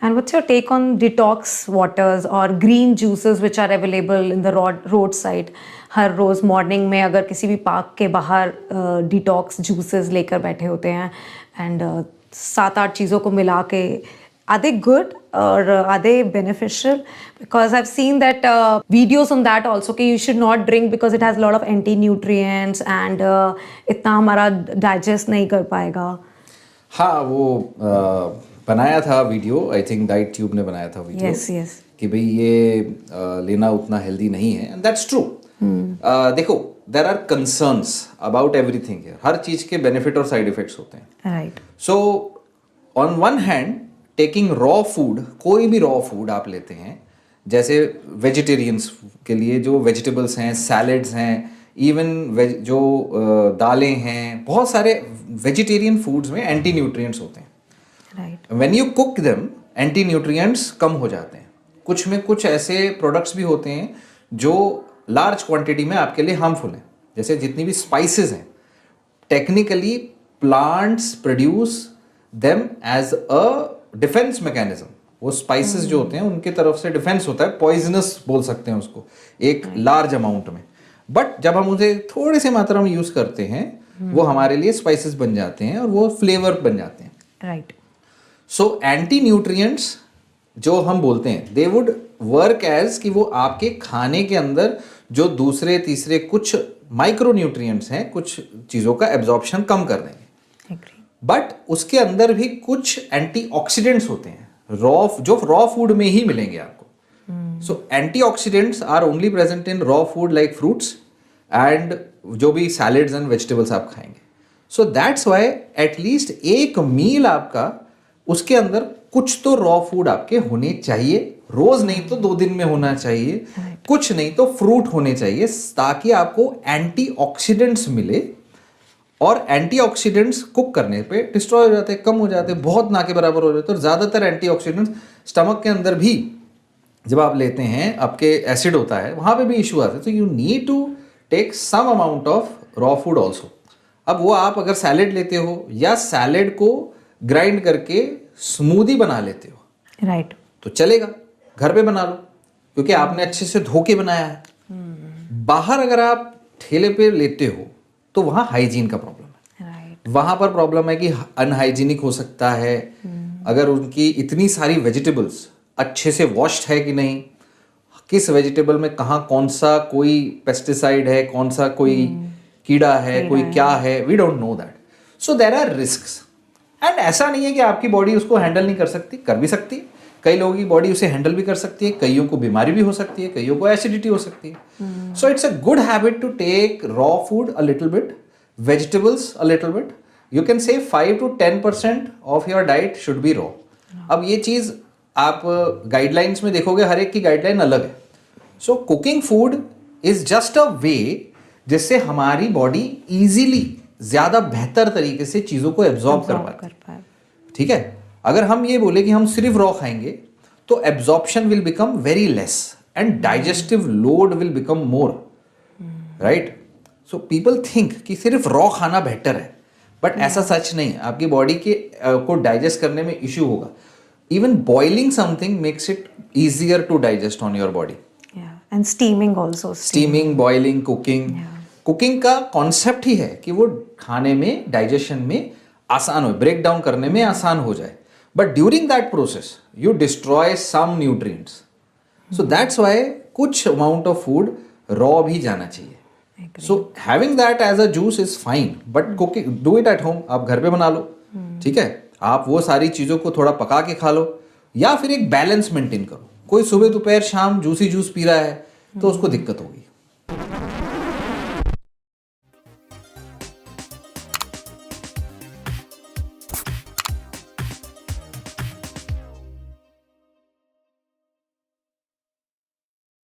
And what's your take on detox waters or green juices which are available in the roadside? हर रोज morning में अगर किसी भी पार्क के बाहर डिटॉक्स जूसेस लेकर बैठे होते हैं एंड 7-8 चीज़ों को मिला के, are they good or are they beneficial? Because I've seen that videos on that also कि you should not drink because it has a lot of anti-nutrients and इतना हमारा डाइजेस्ट नहीं कर पाएगा. हाँ, वो बनाया था video, I think diet tube ने बनाया था वीडियो. यस कि भाई ये लेना उतना हेल्दी नहीं है, एंड दैट्स ट्रू. देखो, there are concerns about everything here. हर चीज के बेनिफिट और साइड इफेक्ट्स होते हैं. Right. So on one hand taking raw food, कोई भी रॉ फूड आप लेते हैं, जैसे वेजिटेरियंस के लिए जो वेजिटेबल्स हैं, सैलड्स हैं, इवन जो दालें हैं, बहुत सारे वेजिटेरियन फूड्स में एंटी न्यूट्रिएंट्स होते हैं. Right. When you cook them, anti nutrients कम हो जाते हैं. कुछ में कुछ ऐसे प्रोडक्ट्स भी होते हैं जो लार्ज क्वांटिटी में आपके लिए हार्मफुल हैं. जैसे जितनी भी स्पाइसेस हैं, technically plants produce them as a defence mechanism. वो स्पाइसेस जो होते हैं उनके तरफ से डिफेंस होता है, पॉइजनस बोल सकते हैं उसको, एक लार्ज अमाउंट में. बट जब हम उसे थोड़ी सी मात्रा में यूज करते हैं, वो हमारे लिए स्पाइसेस बन जाते हैं और वो फ्लेवर बन जाते हैं. राइट. सो एंटी न्यूट्रिएंट्स जो हम बोलते हैं, दे वुड वर्क एज कि वो आपके खाने के अंदर जो दूसरे तीसरे कुछ माइक्रो न्यूट्रिएंट्स हैं, कुछ चीज़ों का एब्जॉर्प्शन कम कर देंगे. बट उसके अंदर भी कुछ एंटीऑक्सीडेंट्स होते हैं, जो रॉ फूड में ही मिलेंगे आपको. So antioxidants are only present in raw food like fruits and जो भी सैलेड्स एंड वेजिटेबल्स आप खाएंगे. सो दैट्स वाई एटलीस्ट एक मील आपका, उसके अंदर कुछ तो रॉ फूड आपके होने चाहिए. रोज नहीं तो 2 दिन में होना चाहिए. कुछ नहीं तो फ्रूट होने चाहिए, ताकि आपको एंटीऑक्सीडेंट्स मिले. और एंटीऑक्सीडेंट्स कुक करने पे डिस्ट्रॉय हो जाते हैं, कम हो जाते हैं, बहुत ना के बराबर हो जाते हैं. और ज़्यादातर एंटीऑक्सीडेंट्स स्टमक के अंदर भी जब आप लेते हैं, आपके एसिड होता है, वहाँ पे भी इशू आते हैं. तो you need to take some amount of raw food also. अब वो आप अगर सैलेड लेते हो या सैलेड को ग्राइंड करके स्मूदी बना लेते हो, राइट, तो चलेगा. घर पे बना लो, क्योंकि आपने अच्छे से धो के बनाया है. बाहर अगर आप ठेले पे लेते हो तो वहाँ हाइजीन का प्रॉब्लम है. राइट. वहाँ पर प्रॉब्लम है कि अनहाइजीनिक हो सकता है. अगर उनकी इतनी सारी वेजिटेबल्स अच्छे से वॉश्ड है कि नहीं, किस वेजिटेबल में कहाँ कौन सा कोई पेस्टिसाइड है, कौन सा कोई कीड़ा है, कोई क्या है, we don't know that. So there are risks. And ऐसा नहीं है कि आपकी बॉडी उसको हैंडल नहीं कर सकती, कर भी सकती है. कई लोगों की बॉडी उसे हैंडल भी कर सकती है, कईयों को बीमारी भी हो सकती है, कईयों को एसिडिटी हो सकती है. So it's a good habit to take raw food a little bit, vegetables a little bit. You can say 5 to 10% of your diet should be raw. अब ये चीज आप गाइडलाइंस में देखोगे, हर एक की गाइडलाइन अलग है. So cooking food is just a way जिससे हमारी बॉडी इजीली ज्यादा बेहतर तरीके से चीजों को एब्जॉर्ब कर पाए. ठीक है. अगर हम ये बोले कि हम सिर्फ रॉ खाएंगे तो absorption will become very less and digestive load will become more. Right. So people think कि सिर्फ रॉ खाना बेटर है, बट ऐसा सच नहीं है. आपकी बॉडी के को डाइजेस्ट करने में इश्यू होगा. Even boiling something makes it easier to digest on your body. And steaming also. Steaming, boiling, cooking. Cooking का कॉन्सेप्ट ही है कि वो खाने में, डाइजेशन में आसान हो, ब्रेक डाउन करने में आसान हो जाए. But during that process you destroy some nutrients. So that's why कुछ अमाउंट ऑफ फूड रॉ भी जाना चाहिए. So having that as a juice is fine, but cooking, do it at home. आप घर पे बना लो. ठीक है. आप वो सारी चीजों को थोड़ा पका के खा लो, या फिर एक बैलेंस मेंटेन करो. कोई सुबह दोपहर शाम जूसी जूस पी रहा है तो उसको दिक्कत होगी.